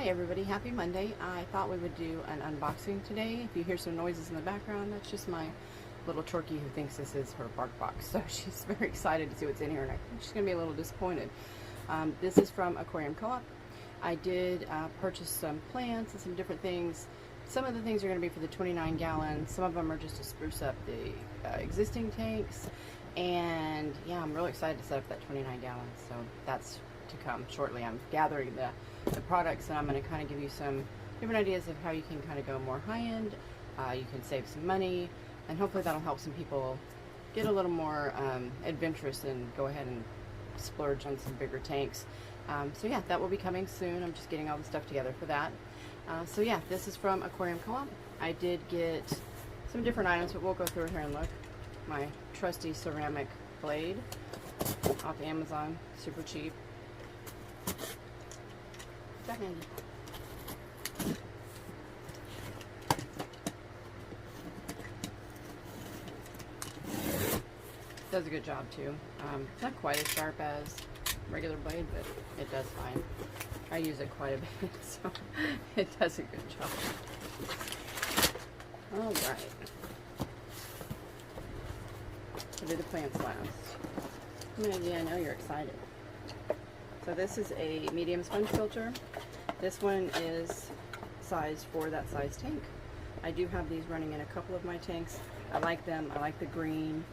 Hi everybody, happy Monday. I thought we would do an unboxing today. If you hear some noises in the background, that's just my little turkey who thinks this is her bark box. So she's very excited to see what's in here, and I think she's going to be a little disappointed. This is from Aquarium Co-Op. I did purchase some plants and some different things. Some of the things are going to be for the 29 gallons. Some of them are just to spruce up the existing tanks. And yeah, I'm really excited to set up that 29 gallons. So that's to come shortly. I'm gathering the products, and I'm going to kind of give you some different ideas of how you can kind of go more high-end. You can save some money, and hopefully that'll help some people get a little more adventurous and go ahead and splurge on some bigger tanks. So yeah, that will be coming soon. I'm just getting all the stuff together for that. So yeah, this is from Aquarium Co-op. I did get some different items, but we'll go through here and look. My trusty ceramic blade off Amazon, super cheap. Second. Does a good job too. It's not quite as sharp as regular blade, but it does fine. I use it quite a bit, so it does a good job. All right. I'll do the plants last. Yeah, I know you're excited. So this is a medium sponge filter. This one is sized for that size tank. I do have these running in a couple of my tanks. I like them. I like the green.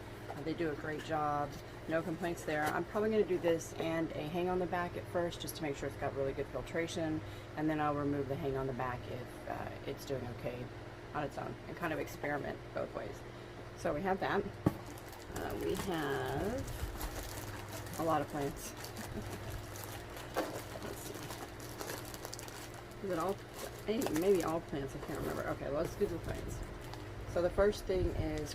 They do a great job. No complaints there. I'm probably going to do this and a hang on the back at first, just to make sure it's got really good filtration, and then I'll remove the hang on the back if it's doing okay on its own, and kind of experiment both ways. So we have that. We have a lot of plants. Let's see. Is it all? Maybe all plants, I can't remember. Okay, let's do the plants. So the first thing is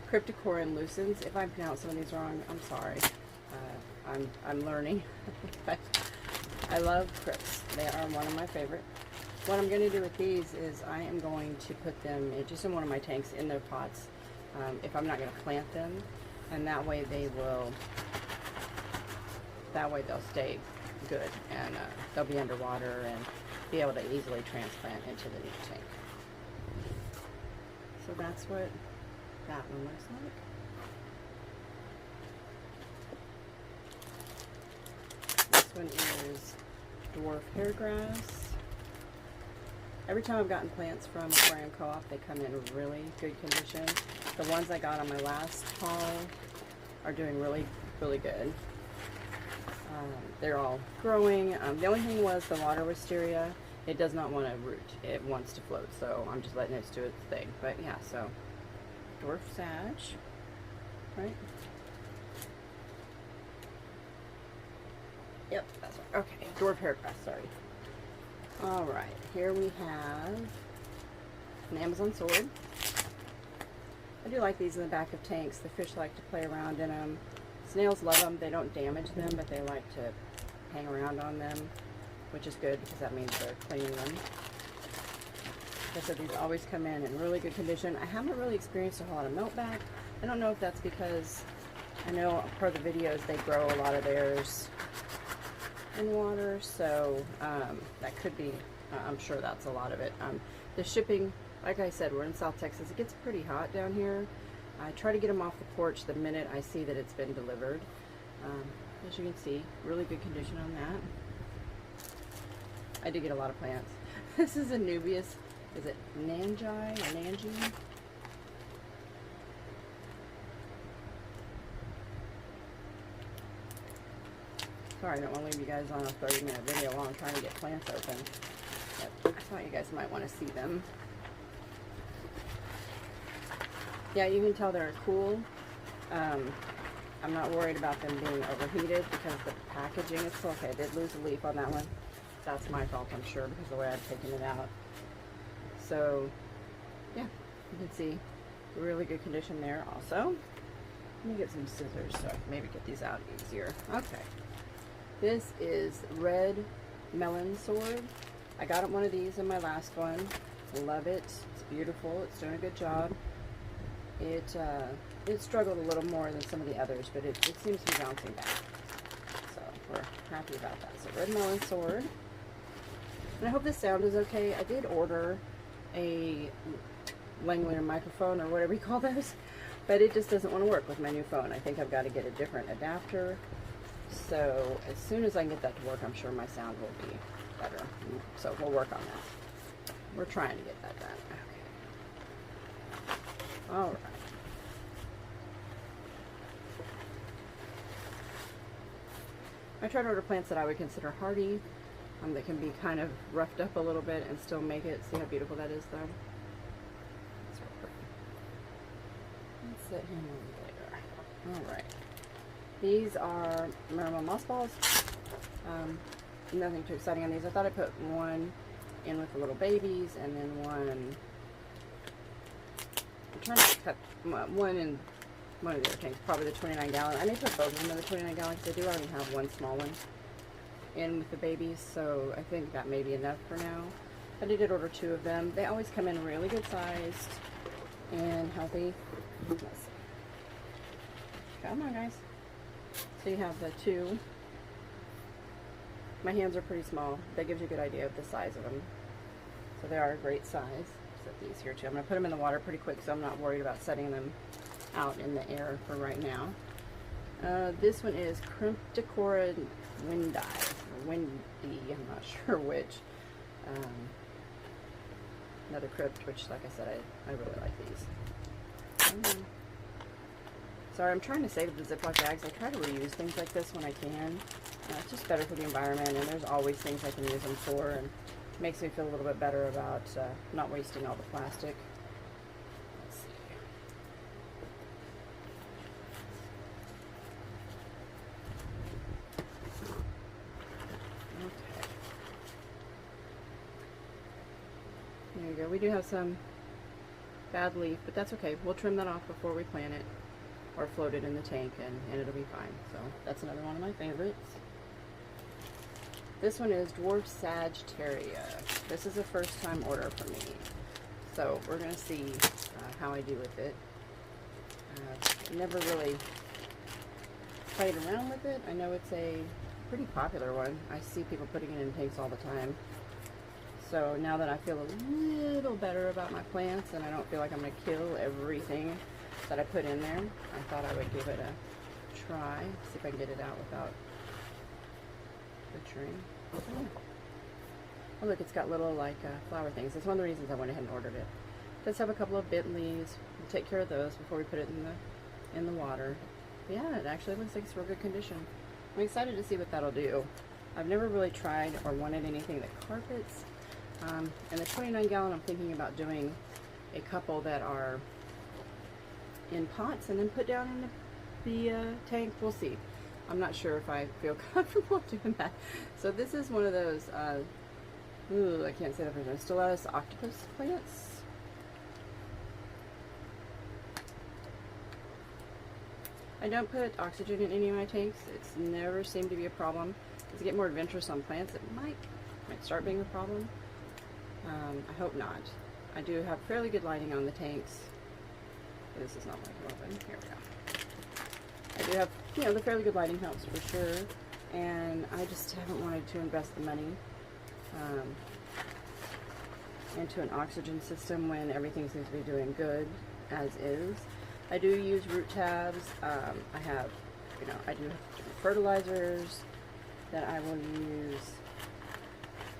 Cryptocorin lucens. If I pronounce some of these wrong, I'm sorry. I'm learning. But I love crypts. They are one of my favorite. What I'm going to do with these is I am going to put them just in one of my tanks in their pots. If I'm not going to plant them, and that way they'll stay good, and they'll be underwater and be able to easily transplant into the new tank. So that's what that one looks like. This one is dwarf hairgrass. Every time I've gotten plants from Aquarium Co-op, they come in really good condition. The ones I got on my last haul are doing really, really good. They're all growing. The only thing was the water wisteria. It does not want to root. It wants to float, so I'm just letting it do its thing. But yeah, so dwarf sag, right? Yep, that's right. Okay, dwarf hairgrass, sorry. All right, here we have an Amazon sword. I do like these in the back of tanks. The fish like to play around in them. Snails love them. They don't damage them, but they like to hang around on them, which is good because that means they're cleaning them. Like I said, these always come in really good condition. I haven't really experienced a whole lot of melt back. I don't know if that's because I know per the videos they grow a lot of theirs in water, so that could be, I'm sure that's a lot of it. The shipping, like I said, we're in South Texas. It gets pretty hot down here. I try to get them off the porch the minute I see that it's been delivered. As you can see, really good condition on that. I did get a lot of plants. This is a Nubius, is it Nanji or Nanji? Sorry, I don't want to leave you guys on a 30-minute video while I'm trying to get plants open. But I thought you guys might want to see them. Yeah, you can tell they're cool. I'm not worried about them being overheated because the packaging is still okay. I did lose a leaf on that one. That's my fault, I'm sure, because of the way I've taken it out. So, yeah, you can see really good condition there also. Let me get some scissors so I can maybe get these out easier. Okay. This is red melon sword. I got one of these in my last one. Love it. It's beautiful. It's doing a good job. It struggled a little more than some of the others, but it seems to be bouncing back. So we're happy about that. So red melon sword. And I hope this sound is okay. I did order a Langwin microphone or whatever you call those, but it just doesn't want to work with my new phone. I think I've got to get a different adapter. So as soon as I can get that to work, I'm sure my sound will be better. So we'll work on that. We're trying to get that done. Okay. All right. I try to order plants that I would consider hardy, that can be kind of roughed up a little bit and still make it. See how beautiful that is, though? That's real pretty. Let's set him over there. All right. These are Marima moss balls. Nothing too exciting on these. I thought I'd put one in with the little babies and then one. I'm trying to cut one in one of the other tanks, probably the 29 gallon. I may put both of them in the 29 gallon because I do already have one small one in with the babies, so I think that may be enough for now. But I did order 2 of them. They always come in really good sized and healthy. Let's see. Come on, guys. So you have the 2. My hands are pretty small. That gives you a good idea of the size of them. So they are a great size. Set these here too. I'm going to put them in the water pretty quick so I'm not worried about setting them out in the air for right now. This one is Crypticora Windy, or Windy, I'm not sure which. Another crypt, which, like I said, I really like these. Sorry, I'm trying to save the Ziploc bags. I try to reuse things like this when I can. It's just better for the environment, and there's always things I can use them for, and it makes me feel a little bit better about not wasting all the plastic. Let's see. Okay. There you go. We do have some bad leaf, but that's okay. We'll trim that off before we plant it or float it in the tank, and it'll be fine. So that's another one of my favorites. This one is Dwarf Sagittaria. This is a first time order for me. So we're going to see how I do with it. Never really played around with it. I know it's a pretty popular one. I see people putting it in tanks all the time. So now that I feel a little better about my plants and I don't feel like I'm going to kill everything that I put in there, I thought I would give it a try. See if I can get it out without butchering. Oh look, it's got little like flower things. That's one of the reasons I went ahead and ordered it. It does have a couple of bent leaves. We'll take care of those before we put it in the water. But yeah, it actually looks like it's real good condition. I'm excited to see what that'll do. I've never really tried or wanted anything that carpets. And the 29 gallon, I'm thinking about doing a couple that are in pots and then put down in the tank. We'll see. I'm not sure if I feel comfortable doing that. So this is one of those, I can't say the first one, Stellatus octopus plants. I don't put oxygen in any of my tanks. It's never seemed to be a problem. As I get more adventurous on plants, it might start being a problem. I hope not. I do have fairly good lighting on the tanks. This is not like open. Here we go. I do have, the fairly good lighting helps for sure. And I just haven't wanted to invest the money into an oxygen system when everything seems to be doing good as is. I do use root tabs. I have, I do have different fertilizers that I will use.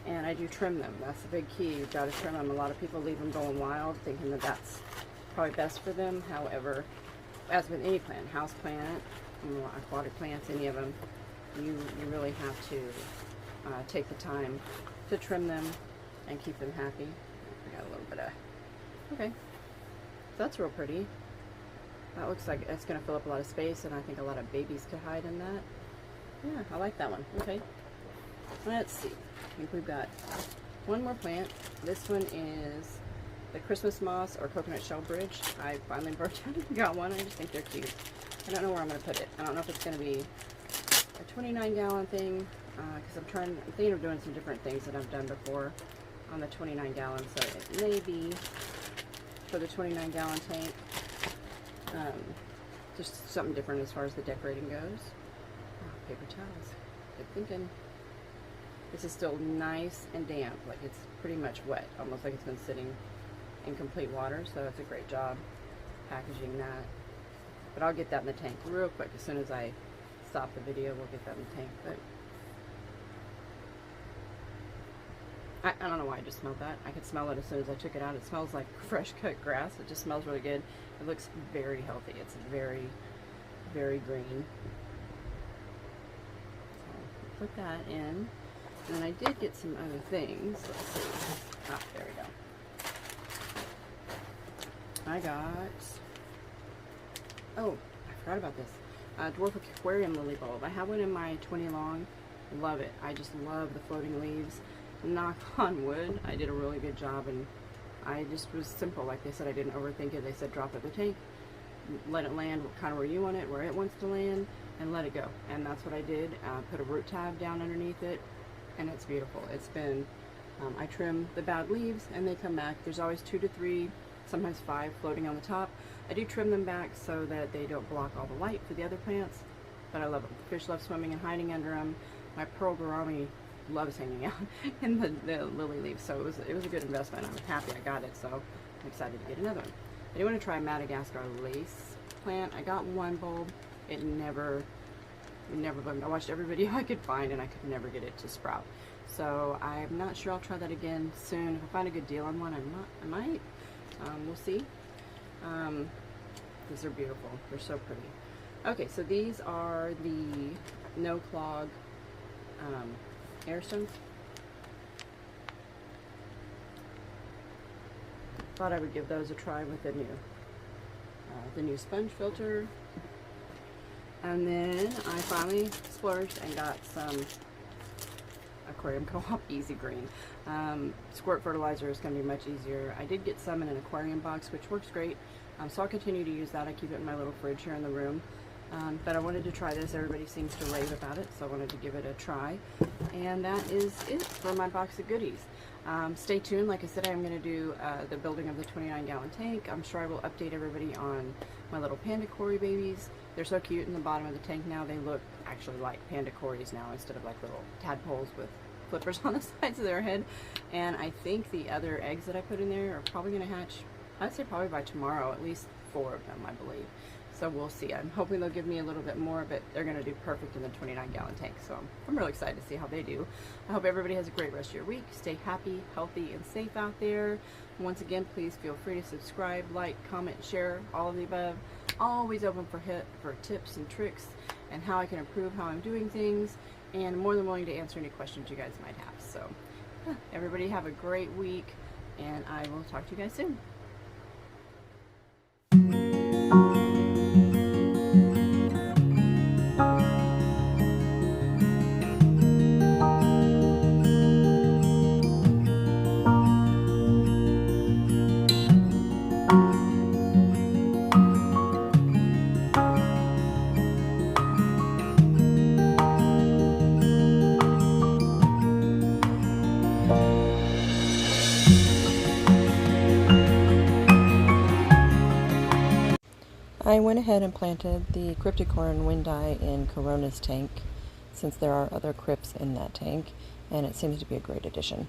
And I do trim them. That's the big key. You've got to trim them. A lot of people leave them going wild thinking that that's probably best for them. However, as with any plant, house plant, aquatic plants, any of them, you really have to take the time to trim them and keep them happy. I got a little bit of, okay, that's real pretty. That looks like it's going to fill up a lot of space, and I think a lot of babies could hide in that. Yeah, I like that one. Okay, let's see. I think we've got one more plant. This one is the Christmas moss or coconut shell bridge. I finally broke down and got one. I just think they're cute. I don't know where I'm going to put it. I don't know if it's going to be a 29 gallon thing, because I'm thinking of doing some different things that I've done before on the 29 gallon. So it may be for the 29 gallon tank. Just something different as far as the decorating goes. Oh, paper towels. Good thinking. This is still nice and damp, like it's pretty much wet, almost like it's been sitting in complete water, so it's a great job packaging that. But I'll get that in the tank real quick. As soon as I stop the video, we'll get that in the tank. But I don't know why I just smelled that. I could smell it as soon as I took it out. It smells like fresh cut grass. It just smells really good. It looks very healthy. It's very, very green. So put that in. And then I did get some other things. Let's see. Ah, there we go. I got, oh, I forgot about this. Dwarf Aquarium lily bulb. I have one in my 20 long. Love it. I just love the floating leaves. Knock on wood, I did a really good job, and I just was simple. Like they said, I didn't overthink it. They said drop it in the tank, let it land kind of where you want it, where it wants to land, and let it go. And that's what I did. Put a root tab down underneath it, and it's beautiful. It's been, I trim the bad leaves and they come back. There's always 2 to 3, sometimes 5 floating on the top. I do trim them back so that they don't block all the light for the other plants, but I love them. Fish love swimming and hiding under them. My pearl gourami loves hanging out in the lily leaves, so it was a good investment. I'm happy I got it, so I'm excited to get another one. I do want to try Madagascar lace plant. I got one bulb. It never bloomed. I watched every video I could find and I could never get it to sprout. So I'm not sure. I'll try that again soon. If I find a good deal on one, I might. We'll see. These are beautiful. They're so pretty. Okay, so these are the no clog air stones. Thought I would give those a try with the new sponge filter. And then I finally splurged and got some Aquarium Co-Op Easy Green. Squirt fertilizer is going to be much easier. I did get some in an aquarium box, which works great. So I'll continue to use that. I keep it in my little fridge here in the room. But I wanted to try this. Everybody seems to rave about it, so I wanted to give it a try. And that is it for my box of goodies. Stay tuned. Like I said, I'm going to do the building of the 29-gallon tank. I'm sure I will update everybody on my little panda cory babies. They're so cute in the bottom of the tank now. They look actually like panda cories now instead of like little tadpoles with flippers on the sides of their head. And I think the other eggs that I put in there are probably going to hatch, I'd say probably by tomorrow, at least 4 of them, I believe. So we'll see. I'm hoping they'll give me a little bit more, but they're going to do perfect in the 29-gallon tank. So I'm really excited to see how they do. I hope everybody has a great rest of your week. Stay happy, healthy, and safe out there. Once again, please feel free to subscribe, like, comment, share, all of the above. Always open for tips and tricks and how I can improve how I'm doing things, and more than willing to answer any questions you guys might have. So everybody have a great week, and I will talk to you guys soon. I went ahead and planted the cryptocorin windi in Corona's tank, since there are other crypts in that tank, and it seems to be a great addition.